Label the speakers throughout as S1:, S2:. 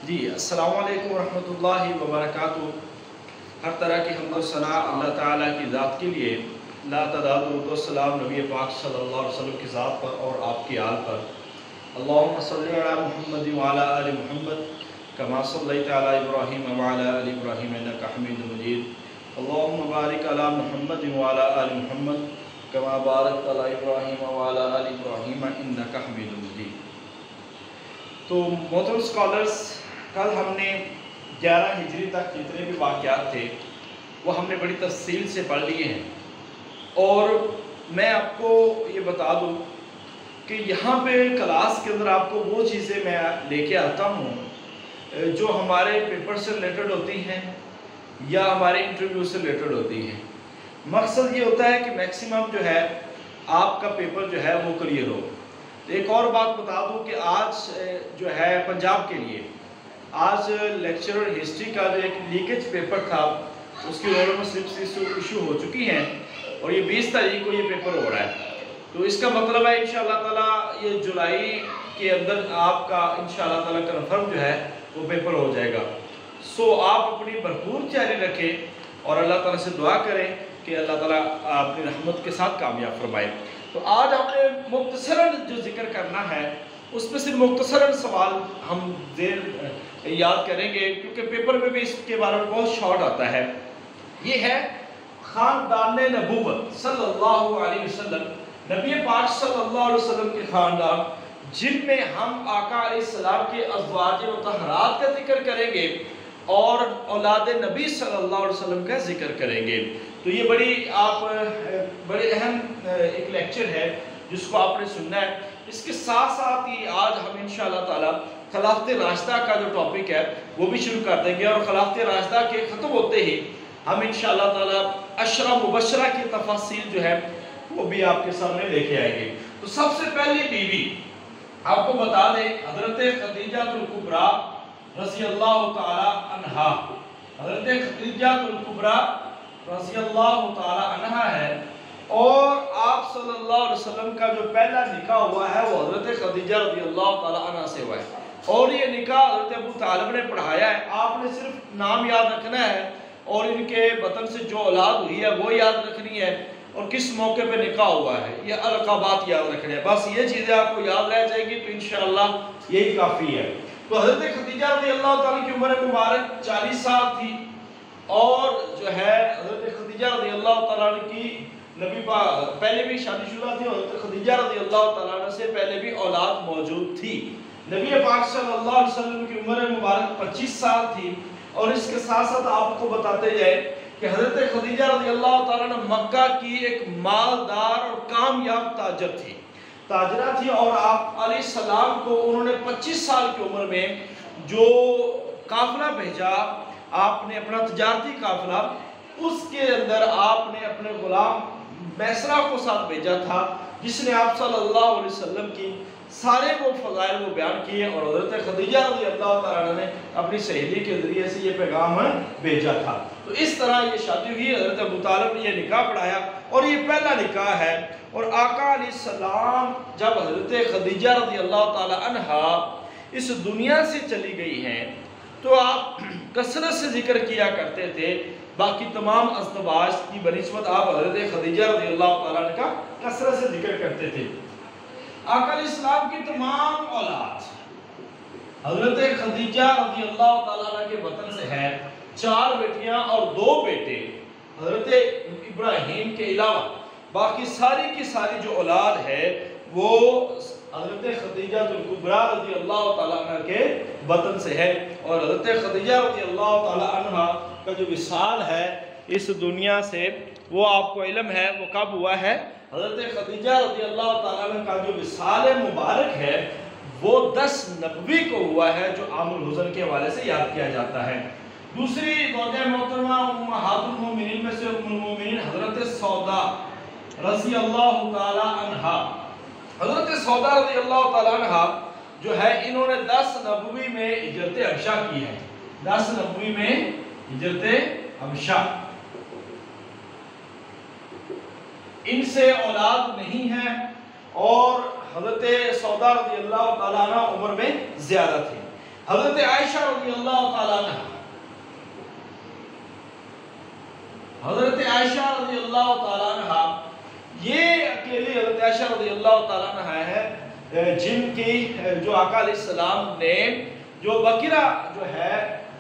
S1: جی السلام علیکم ورحمۃ اللہ وبرکاتہ۔ ہر طرح کی حمد و ثنا اللہ تعالیٰ کی ذات کے لیے، لا تعداد درود و سلام نبی پاک صلی اللہ علیہ وسلم کی ذات پر اور آپ کی آل پر۔ اللہم صلی علی محمد وعلی آل محمد کما صلیت علی ابراہیم وعلی آل ابراہیم انک حمید مجید۔ اللہم بارک علی محمد وعلی آل محمد کما بارکت علی ابراہیم وعلی آل ابراہیم انک حمید مجید۔ تو محترم اسکالرس، کل ہم نے 11 ہجری تک جتنے بھی واقعات تھے وہ ہم نے بڑی تفصیل سے پڑھ لیے ہیں، اور میں آپ کو یہ بتا دوں کہ یہاں پہ کلاس کے اندر آپ کو وہ چیزیں میں لے کے آتا ہوں جو ہمارے پیپر سے ریلیٹڈ ہوتی ہیں یا ہمارے انٹرویو سے ریلیٹڈ ہوتی ہیں۔ مقصد یہ ہوتا ہے کہ میکسیمم جو ہے آپ کا پیپر جو ہے وہ کلیئر ہو۔ ایک اور بات بتا دوں کہ آج جو ہے پنجاب کے لیے آج لیکچرر ہسٹری کا جو ایک لیکیج پیپر تھا اس کی رول نمبر سلپس ایشو ہو چکی ہیں، اور یہ 20 تاریخ کو یہ پیپر ہو رہا ہے۔ تو اس کا مطلب ہے انشاءاللہ تعالیٰ یہ جولائی کے اندر آپ کا انشاءاللہ تعالیٰ کنفرم جو ہے وہ پیپر ہو جائے گا۔ سو آپ اپنی بھرپور تیاری رکھیں اور اللہ تعالیٰ سے دعا کریں کہ اللہ تعالیٰ اپنی رحمت کے ساتھ کامیاب فرمائے۔ تو آج ہم نے مختصراً جو ذکر کرنا ہے اس میں صرف مختصراً سوال ہم یاد کریں گے، کیونکہ پیپر میں بھی اس کے بارے میں بہت شارٹ آتا ہے۔ یہ ہے خاندان نبوت صلی اللہ علیہ وسلم، نبی پاک صلی اللہ علیہ وسلم کے خاندان، جن میں ہم آقا علیہ السلام کے ازواج مطہرات کا ذکر کریں گے اور اولاد نبی صلی اللہ علیہ وسلم کا ذکر کریں گے۔ تو یہ بڑی اہم ایک لیکچر ہے جس کو آپ نے سننا ہے۔ اس کے ساتھ ساتھ ہی آج ہم انشاءاللہ تعالیٰ خلافت راشدہ کا جو ٹاپک ہے وہ بھی شروع کر دیں گے، اور خلافت راشدہ کے ختم ہوتے ہی ہم انشاءاللہ تعالیٰ عشرہ مبشرہ کی تفاصیل جو ہے وہ بھی آپ کے سامنے لے کے آئیں گے۔ تو سب سے پہلی بیوی آپ کو بتا دیں حضرت خدیجہ الکبریٰ رضی اللہ تعالی عنہا۔ حضرت خدیجہ الکبریٰ رضی اللہ تعالی عنہا ہے، اور آپ صلی اللہ علیہ وسلم کا جو پہلا نکاح ہوا ہے وہ حضرت خدیجہ رضی اللہ تعالی عنہ سے ہوا ہے، اور یہ نکاح حضرت ابو طالب نے پڑھایا ہے۔ آپ نے صرف نام یاد رکھنا ہے اور ان کے بطن سے جو اولاد ہوئی ہے وہ یاد رکھنی ہے، اور کس موقع پہ نکاح ہوا ہے، یہ القابات یاد رکھنے ہیں۔ بس یہ چیزیں آپ کو یاد رہ جائے گی تو انشاءاللہ یہی کافی ہے۔ تو حضرت خدیجہ رضی اللہ تعالیٰ کی عمر مبارک 40 سال تھی، اور جو ہے حضرت خدیجہ رضی اللہ تعالیٰ کی نبی پاک پہلے بھی شادی شدہ تھی، اور حضرت خدیجہ رضی اللہ تعالیٰ سے پہلے بھی اولاد موجود تھی۔ نبی پاک صلی اللہ علیہ وسلم کی عمر مبارک 25 سال تھی، اور اس کے ساتھ ساتھ آپ کو بتاتے جائے کہ حضرت خدیجہ رضی اللہ تعالیٰ نے مکہ کی ایک مالدار اور کامیاب تاجرہ تھی، اور آپ علیہ السلام کو انہوں نے 25 سال کی عمر میں جو قافلہ بھیجا، آپ نے اپنا تجارتی قافلہ، اس کے اندر آپ نے اپنے غلام میسرہ کو ساتھ بھیجا تھا، جس نے آپ صلی اللہ علیہ وسلم کی سارے وہ فضائل وہ بیان کیے، اور حضرت خدیجہ رضی اللہ تعالیٰ نے اپنی سہیلی کے ذریعے سے یہ پیغام بھیجا تھا۔ تو اس طرح یہ شادی ہوئی، حضرت ابو طالب نے یہ نکاح پڑھایا، اور یہ پہلا نکاح ہے۔ اور آقا علیہ السلام جب حضرت خدیجہ رضی اللہ تعالیٰ عنہا اس دنیا سے چلی گئی ہیں تو آپ کثرت سے ذکر کیا کرتے تھے، باقی تمام ازواج کی بنسبت آپ حضرت خدیجہ رضی اللہ تعالیٰ عنہ کا کثرت سے ذکر کرتے تھے۔ آقا علیہ السلام کی تمام اولاد حضرت خدیجہ رضی اللہ تعالیٰ عنہ کے وطن سے ہے، 4 بیٹیاں اور 2 بیٹے۔ حضرت ابراہیم کے علاوہ باقی ساری کی ساری جو اولاد ہے وہ حضرت خدیجہ الکبریٰ رضی اللہ تعالیٰ عنہ کے وطن سے ہے، اور حضرت خدیجہ رضی اللہ تعالیٰ عنہ کا جو وصال ہے اس دنیا سے وہ آپ کو علم ہے وہ کب ہوا ہے۔ حضرت خدیجہ رضی اللہ تعالیٰ عنہ کا جو وصال مبارک ہے وہ 10 نبوی کو ہوا ہے، جو عام الحزن کے حوالے سے یاد کیا جاتا ہے۔ دوسری زوجہ محترمہ امہات المومنین میں سے ام المومنین حضرت سودا رضی اللہ تعالیٰ عنہ، حضرت سودا رضی اللہ تعالیٰ عنہ جو ہے انہوں نے 10 نبوی میں ہجرت حبشہ کی ہے، 10 نبوی میں ہجرت حبشہ۔ ان سے اولاد نہیں ہے، اور حضرت سودا رضی اللہ تعالیٰ عنہ عمر میں زیادہ تھی۔ حضرت عائشہ رضی اللہ تعالیٰ عنہ، حضرت عائشہ رضی اللہ تعالیٰ عنہ، یہ اکیلی حضرت عائشہ رضی اللہ تعالیٰ عنہ ہے جن کی جو آقا علیہ السلام نے جو بکرہ جو ہے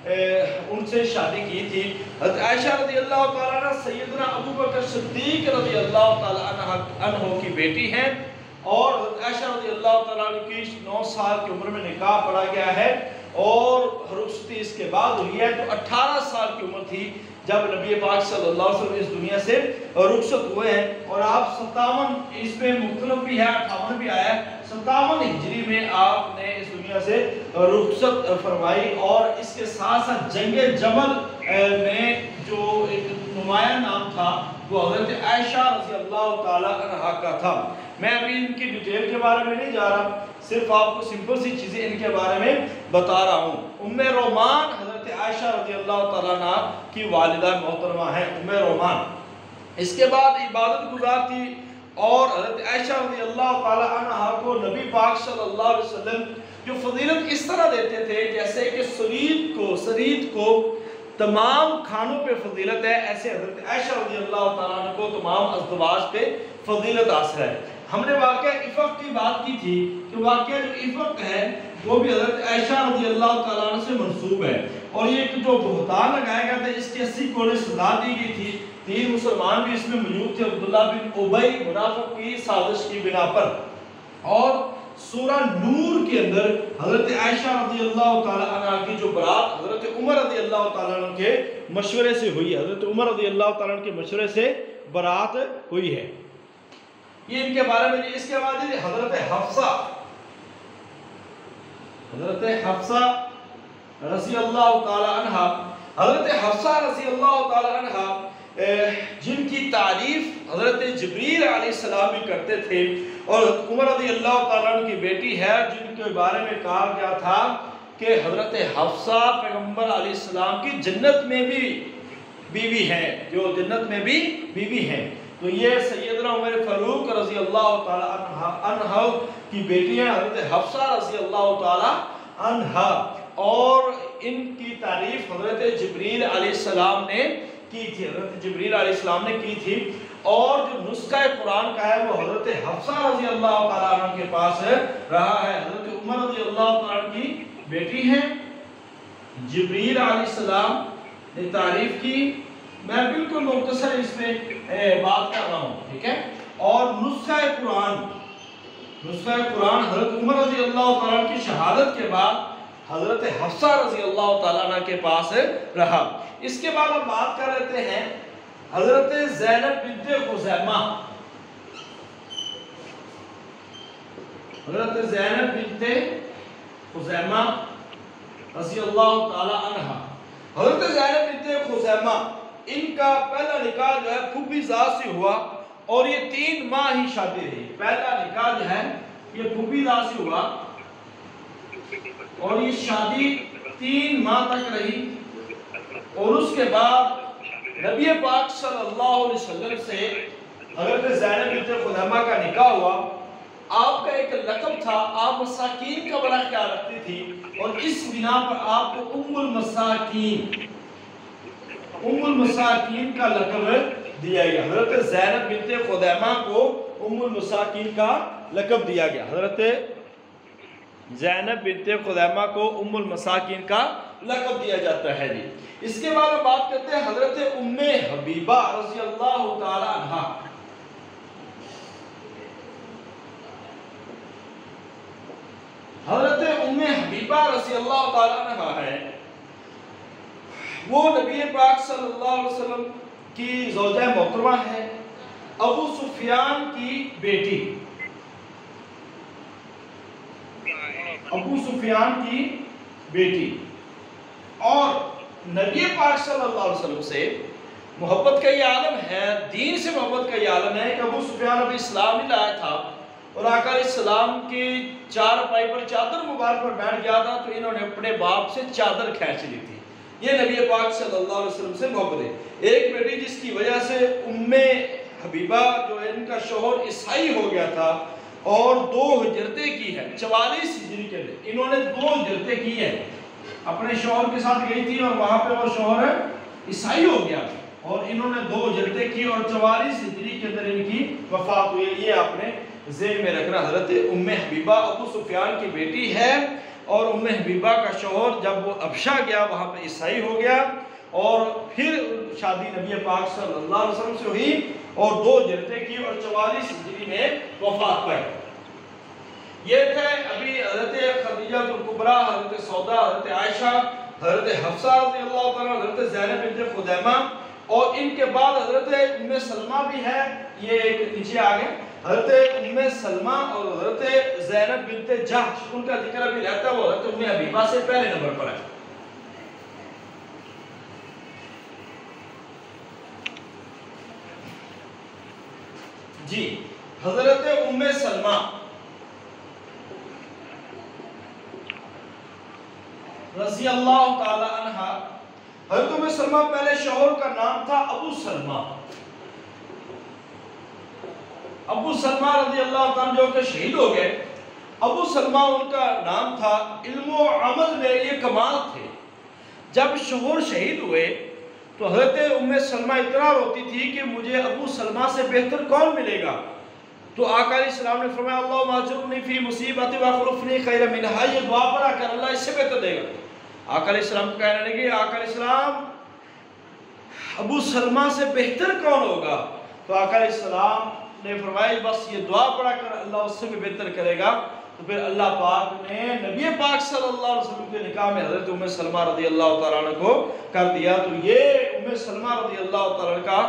S1: ان سے شادی کی تھی. حضرت عائشہ رضی اللہ تعالیٰ عنہ سیدنا ابو بکر صدیق رضی اللہ تعالیٰ عنہ کی بیٹی ہیں، اور حضرت عائشہ رضی اللہ تعالیٰ عنہ کی 9 سال کی عمر میں نکاح پڑھا گیا ہے، اور رخصتی اس کے بعد ہوئی ہے. تو 18 سال کی عمر تھی جب نبی پاک صلی اللہ علیہ وسلم اس دنیا سے رخصت ہوئے ہیں، اور آپ 57 اس میں مختلف بھی ہے، 58 بھی آیا ہے، 57 ہجری میں آپ نے اس دنیا سے رخصت فرمائی. اور اس کے ساتھ ساتھ جنگ جمل میں جو ایک نمایاں نام تھا وہ حضرت عائشہ رضی اللہ تعالیٰ عنہ کا تھا. میں ابھی ان کی ڈیٹیل کے بارے میں نہیں جا رہا، صرف آپ کو سمپل سی چیزیں ان کے بارے میں بتا رہا ہوں. ام رومان حضرت عائشہ رضی اللہ تعالیٰ عنہ کی والدہ محترمہ ہیں، ام رومان. اس کے بعد عبادت گزار تھی، اور حضرت عائشہ رضی اللہ تعالیٰ عنہ کو نبی پاک صلی اللہ علیہ وسلم جو فضیلت اس طرح دیتے تھے جیسے کہ سرید کو تمام کھانوں پہ فضیلت ہے، ایسے حضرت عائشہ رضی اللہ تعالیٰ عنہ کو تمام ازدواج پہ فضیلت حاصل ہے. ہم نے واقعہ افق کی بات کی تھی کہ واقعہ جو افق ہے وہ بھی حضرت عائشہ رضی اللہ تعالیٰ عنہ سے منسوب ہے، اور یہ ایک جو بہتان لگایا گیا تھا اس کی 80 کوڑے سزا دی گئی تھی. 3 مسلمان بھی اس میں موجود تھے، عبداللہ بن ابی منافق کی سازش کی بنا پر. اور سورہ نور کے اندر حضرت عائشہ رضی اللہ تعالیٰ عنہ کی جو برات حضرت عمر رضی اللہ تعالیٰ عنہ کے مشورے سے ہوئی، حضرت عمر رضی اللہ تعالیٰ عنہ کے مشورے سے برات ہوئی ہے. یہ ان کے بارے میں. اس کے بعد حضرت حفصہ رضی اللہ تعالیٰ عنہ، حضرت حفصہ رضی اللہ تعالیٰ عنہ جن کی تعریف حضرت جبریل علیہ السلام بھی کرتے تھے، اور عمر رضی اللہ تعالیٰ عنہ کی بیٹی ہے جن کے بارے میں کہا گیا تھا کہ حضرت حفصہ پیغمبر علیہ السلام کی جنت میں بھی بیوی ہیں، جو جنت میں بھی بیوی ہیں. تو یہ سیدنا عمر فاروق رضی اللہ تعالیٰ عنہ کی بیٹی ہیں حضرت حفصہ رضی اللہ تعالیٰ عنہ، اور ان کی تعریف حضرت جبریل علیہ السلام نے کی تھی، حضرت جبریل علیہ السلام نے کی تھی. اور جو نسخہ قرآن کا ہے وہ حضرت حفصہ رضی اللہ تعالیٰ عنہ کے پاس رہا ہے. حضرت عمر رضی اللہ تعالیٰ عنہ کی بیٹی ہیں، جبریل علیہ السلام نے تعریف کی. میں بالکل مختصر اس میں بات کر رہا ہوں، ٹھیک ہے. اور نسخہ قرآن حضرت عمر رضی اللہ تعالیٰ عنہ کی شہادت کے بعد حضرت حفصہ رضی اللہ تعالیٰ عنہ کے پاس رہا. اس کے بعد ہم بات کر لیتے ہیں حضرت زینب بنت خزیمہ. حضرت زینب بنت خزیمہ رضی اللہ تعالیٰ عنہ. حضرت زینب بنت خزیمہ ان کا پہلا نکاح جو ہے پھوپھی زاد سے ہوا، اور یہ 3 ماہ ہی شادی رہی. پہلا نکاح جو ہے یہ پھوپھی زاد سے ہوا، اور یہ شادی 3 ماہ تک رہی. اور اس کے بعد نبی پاک صلی اللہ علیہ وسلم سے حضرت زینب بنت خزیمہ کا نکاح ہوا. آپ کا ایک لقب تھا، آپ مساکین کا بڑا خیال رکھتی تھی، اور اس بنا پر آپ کو ام المساکین کا لقب دیا گیا. حضرت زینب بنت خزیمہ کو ام المساکین کا لقب دیا گیا. حضرت زینب بنت خزیمہ کو ام المساکین کا لقب دیا جاتا ہے. جی اس کے بعد ہم بات کرتے ہیں حضرت ام حبیبہ رضی اللہ تعالی عنہ. حضرت ام حبیبہ رضی اللہ تعالی عنہ ہے، وہ نبی پاک صلی اللہ علیہ وسلم کی زوجہ محترمہ ہے، ابو سفیان کی بیٹی، ابو سفیان کی بیٹی. اور نبی پاک صلی اللہ علیہ وسلم سے محبت کا یہ عالم ہے، دین سے محبت کا یہ عالم ہے کہ ابو سفیان ابھی اسلام نہیں لایا تھا، اور آقا علیہ السلام کی چارپائی پر چادر مبارک پر بیٹھ گیا تھا تو انہوں نے اپنے باپ سے چادر کھینچ لی تھی. یہ نبی پاک صلی اللہ علیہ وسلم سے محبت ہے. ایک بیٹی جس کی وجہ سے ام حبیبہ جو ان کا شوہر عیسائی ہو گیا تھا، اور 2 ہجرتیں کی ہیں 44 ہجری کے اندر انہوں نے 2 ہجرتیں کی ہیں، اپنے شوہر کے ساتھ گئی تھی اور وہاں پہ وہ شوہر عیسائی ہو گیا اور انہوں نے 2 ہجرتیں کی اور 44 ہجری کے اندر ان کی وفات ہوئی۔ یہ آپ نے ذہن میں رکھنا۔ حضرت ام حبیبہ ابو سفیان کی بیٹی ہے اور ام حبیبہ کا شوہر جب وہ ابشا گیا وہاں پہ عیسائی ہو گیا اور پھر شادی نبی پاک صلی اللہ علیہ وسلم سے ہوئی اور 2 ہجرتیں کی اور 44 ہجری میں وفات پائی۔ یہ تھے ابھی حضرت خدیجہ الکبریٰ، حضرت سودا، حضرت عائشہ، حضرت حفصہ رضی اللہ تعالیٰ، حضرت زینب بنت خزیمہ، اور ان کے بعد حضرت ام سلمہ بھی ہے، یہ ایک نیچے آگئے، حضرت ام سلمہ اور حضرت زینب بنت جحش، ان کا ذکر ابھی رہتا ہے، وہ حضرت ام حبیبہ سے پہلے نمبر پر ہے۔ جی حضرت ام سلمہ رضی اللہ تعالی عنہ، حضرت ام سلمہ پہلے شوہر کا نام تھا ابو سلمہ، ابو سلمہ رضی اللہ تعالی جو کہ شہید ہو گئے، ابو سلمہ ان کا نام تھا۔ علم و عمل میں یہ کمال تھے، جب شوہر شہید ہوئے تو حضرت ام سلمہ اتنا روتی تھی کہ مجھے ابو سلمہ سے بہتر کون ملے گا، تو آقا علیہ السلام نے فرمایا اللہم اجرنی فی مصیبتی واخلفنی خیر منہا، یہ دعا پڑھا کر اللہ اس سے بہتر دے گا۔ آقا علیہ السلام کو کہنے لگے آقا علیہ السلام ابو سلمہ سے بہتر کون ہوگا، تو آقا علیہ السلام نے فرمایا بس یہ دعا پڑھا کر اللہ اس سے بھی بہتر کرے گا۔ تو پھر اللہ پاک نے نبی پاک صلی اللہ علیہ وسلم کے نکاح میں حضرت ام سلمہ رضی اللہ تعالیٰ عنہ کو کر دیا۔ تو یہ ام سلمہ رضی اللہ تعالیٰ عنہ کا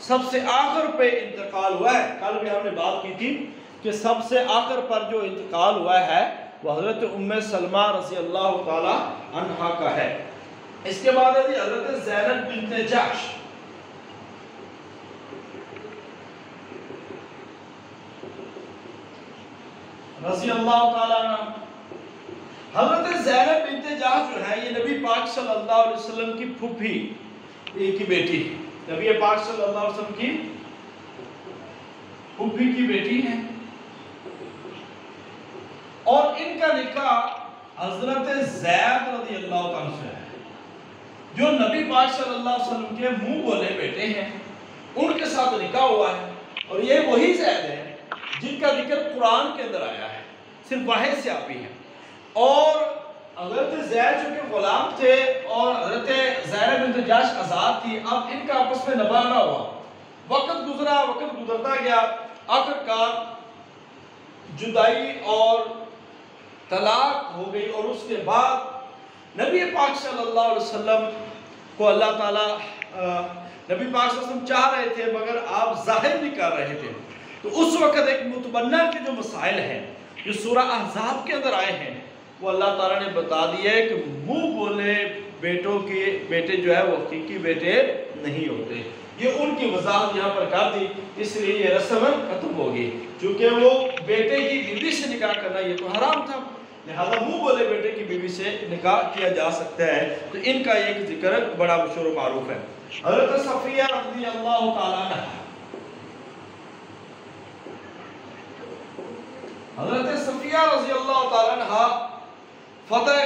S1: سب سے آخر پہ انتقال ہوا ہے۔ کل بھی ہم نے بات کی تھی کہ سب سے آخر پر جو انتقال ہوا ہے وہ حضرت ام سلمہ رضی اللہ تعالیٰ عنہ کا ہے۔ اس کے بعد ہے حضرت زینب بنت جحش رضی اللہ تعالیٰ عنہ۔ حضرت زینب بنت جحش جو ہے یہ نبی پاک صلی اللہ علیہ وسلم کی پھوپھی کی بیٹی، نبی پاک صلی اللہ علیہ وسلم کی پھوپھی کی بیٹی ہے اور ان کا نکاح حضرت زید رضی اللہ تعالیٰ سے ہے جو نبی پاک صلی اللہ علیہ وسلم کے منہ بولے بیٹے ہیں، ان کے ساتھ نکاح ہوا ہے اور یہ وہی زید ہے جن کا ذکر قرآن کے اندر آیا ہے، صرف واحد سے آپی ہے۔ اور حضرت زید چونکہ غلام تھے اور حضرت زینب بنت جحش آزاد تھی، اب ان کا آپس میں نباہ نہ ہوا، وقت گزرا، وقت گزرتا گیا، آخرکار جدائی اور طلاق ہو گئی اور اس کے بعد نبی پاک صلی اللہ علیہ وسلم کو اللہ تعالیٰ نبی پاک صلی اللہ علیہ وسلم چاہ رہے تھے مگر آپ ظاہر نہیں کر رہے تھے، تو اس وقت ایک متبنہ کے جو مسائل ہیں جو سورہ احزاب کے اندر آئے ہیں وہ اللہ تعالیٰ نے بتا دیا ہے کہ منہ بولے بیٹوں کے بیٹے جو ہے وہ حقیقی بیٹے نہیں ہوتے، یہ ان کی وضاحت یہاں پر کر دی، اس لیے یہ رسم ختم ہوگی، چونکہ وہ بیٹے کی بیوی سے نکاح کرنا یہ تو حرام تھا، لہذا منہ بولے بیٹے کی بیوی سے نکاح کیا جا سکتا ہے۔ تو ان کا ایک ذکر بڑا مشہور و معروف ہے۔ حضرت صفیہ رضی اللہ تعالیٰ عنہ، حضرت صفیہ رضی اللہ تعالیٰ عنہ فتح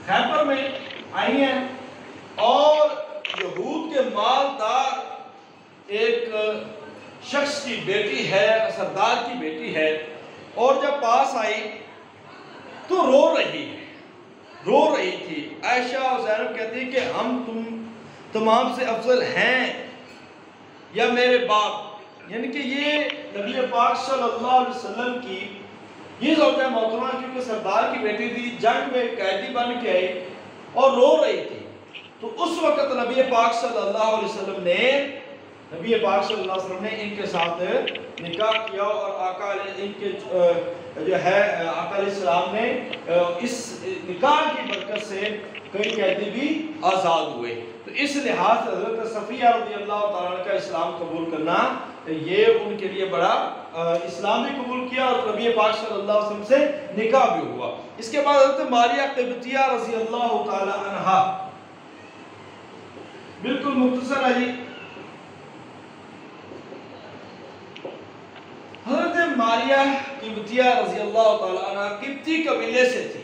S1: خیبر میں آئی ہیں اور یہود کے مالدار ایک شخص کی بیٹی ہے، سردار کی بیٹی ہے، اور جب پاس آئی تو رو رہی تھی۔ عائشہ اور زینب کہتی ہیں کہ ہم تم تمام سے افضل ہیں یا میرے باپ، یعنی کہ یہ نبی پاک صلی اللہ علیہ وسلم کی یہ زوجہ محترمہ کیونکہ سردار کی بیٹی تھی، جنگ میں قیدی بن کے آئی اور رو رہی تھی، تو اس وقت نبی پاک صلی اللہ علیہ وسلم نے ان کے ساتھ نکاح کیا اور آقا علیہ السلام نے اس نکاح کی برکت سے کئی قیدی بھی آزاد ہوئے۔ تو اس لحاظ سے حضرت صفیہ رضی اللہ تعالیٰ عنہ کا اسلام قبول کرنا یہ ان کے لیے بڑا اسلام بھی قبول کیا اور نبی پاک صلی اللہ علیہ وسلم سے نکاح بھی ہوا۔ اس کے بعد حضرت ماریہ قبطیہ رضی اللہ تعالیٰ عنہ، بالکل مختصر ہے جی، ماریہ قبطیہ رضی اللہ تعالیٰ عنہ قبطی قبیلے سے تھی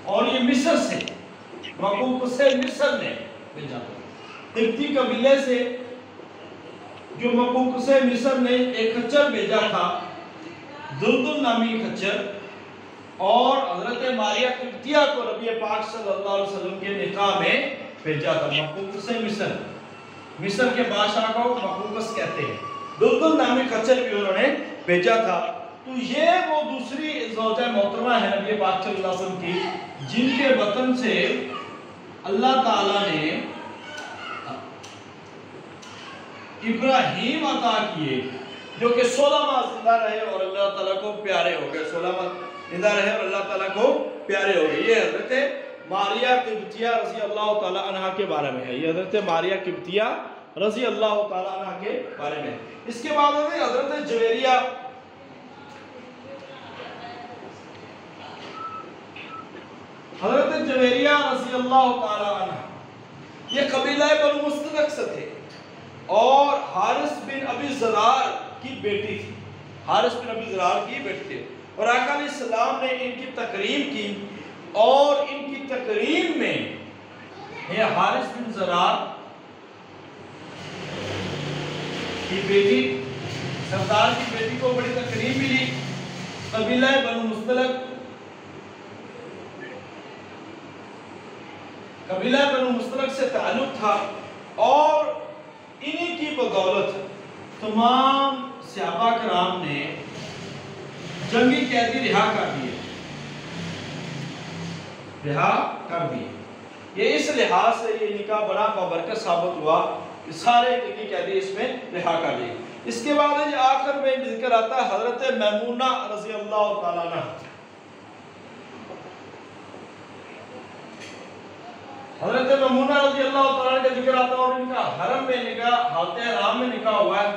S1: اور یہ مصر سے مقوقس مصر نے بھیجا تھا. قبطی قبیلے سے جو مقوقس مصر نے ایک خچر بھیجا تھا دلدل نامی خچر, اور حضرت ماریہ قبطیہ کو نبی پاک صلی اللہ علیہ وسلم کے نکاح میں بھیجا تھا. مقوقس مصر, مصر کے بادشاہ کو مقوقس کہتے ہیں. دلدل نامی خچر بھی انہوں نے بھیجا تھا. تو یہ وہ دوسری زوجہ محترمہ ہے نبی پاک صلی اللہ علیہ وسلم کی, جن کے وطن سے اللہ تعالیٰ نے ابراہیم عطا کیے, جو کہ 16 ماہ زندہ رہے اور اللہ تعالیٰ کو پیارے ہو گئے. 16 ماہ زندہ رہے اور اللہ تعالیٰ کو پیارے ہو گئے. یہ حضرت ماریہ قبطیہ رضی اللہ تعالیٰ عنہ کے بارے میں ہے. یہ حضرت ماریہ قبطیہ رضی اللہ تعالیٰ عنہ کے بارے میں. اس کے بعد ہے حضرت جویریہ. حضرت جویریہ رضی اللہ تعالیٰ عنہ یہ قبیلہ بنو مستلق سے تھے اور حارث بن ابی زرار کی بیٹی تھی. حارث بن ابی زرار کی بیٹی تھی اور آقا علیہ السلام نے ان کی تکریم کی, اور ان کی تکریم میں یہ حارث بن زرار کی بیٹی, سردار کی بیٹی کو بڑی تکریم ملی. قبیلہ بنو مستلق, قبیلہ بنو مستلق سے تعلق تھا, اور انہی کی بدولت تمام صحابہ کرام نے جنگی قیدی رہا کر دیے. یہ اس لحاظ سے یہ نکاح بڑا بابرکت ثابت ہوا کہ سارے جنگی قیدی اس میں رہا کر دیے. اس کے بعد یہ آخر میں ذکر آتا ہے حضرت میمونہ رضی اللہ تعالیٰ عنہ. حضرت میمونہ رضی اللہ تعالیٰ عنہ کا ذکر آتا ہے, اور ان کا حرم میں نکاح, حالت حرام میں نکاح ہوا ہے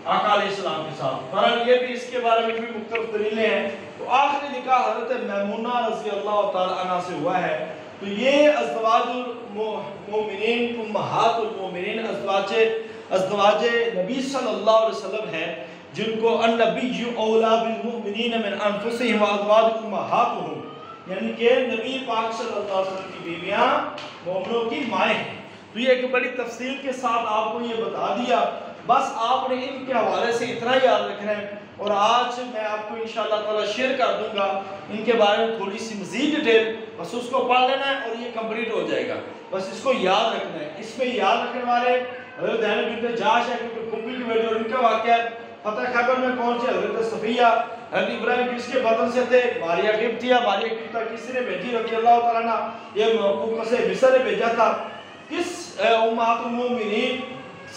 S1: آقا علیہ السلام کے ساتھ. پر یہ بھی اس کے بارے میں بھی مختلف دلیلیں ہیں. تو آخری نکاح حضرت میمونہ رضی اللہ تعالیٰ عنہ سے ہوا ہے. تو یہ ازدواج المؤمنین, امہات المؤمنین, ازدواج نبی صلی اللہ علیہ وسلم ہے, جن کو النبی اولا بالمؤمنین من انفسہم وازواج امہاتہم, یعنی کہ نبی پاک صلی اللہ علیہ وسلم کی بیویاں مومنوں کی مائیں ہیں. تو یہ ایک بڑی تفصیل کے ساتھ آپ کو یہ بتا دیا. بس آپ نے ان کے حوالے سے اتنا یاد رکھنا ہے, اور آج میں آپ کو انشاءاللہ تعالی شیئر کر دوں گا ان کے بارے میں تھوڑی سی مزید ڈیٹیل. بس اس کو پڑھ لینا ہے اور یہ کمپلیٹ ہو جائے گا. بس اس کو یاد رکھنا ہے. اس میں یاد رکھنے والے حضرت زینب بنت جاش ہے, کیونکہ پھوپھی کی بیٹی, اور ان کا واقعہ ہے فتح خیبر میں کون سے حضرت صفیہ, حضرت ابراہیم کس کے وطن سے تھے, ماریہ قبطیہ. ماریہ قبطیہ کس نے بھیجی رضی اللہ تعالیٰ عنہ, یہ مقوقس مصر نے بھیجا تھا. کس امہات المؤمنین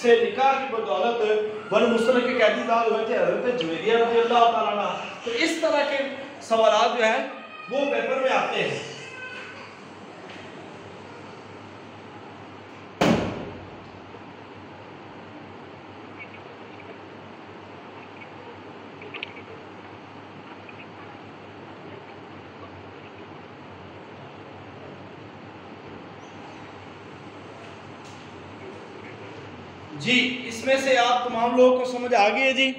S1: سے نکاح کی بدولت بنو مستلق کے قیدی زاد ہوئے تھے, حضرت جویریہ رضی اللہ تعالیٰ عنہ. تو اس طرح کے سوالات جو ہیں وہ پیپر میں آتے ہیں. جی اس میں سے آپ تمام لوگوں کو سمجھ آ گئی ہے جی.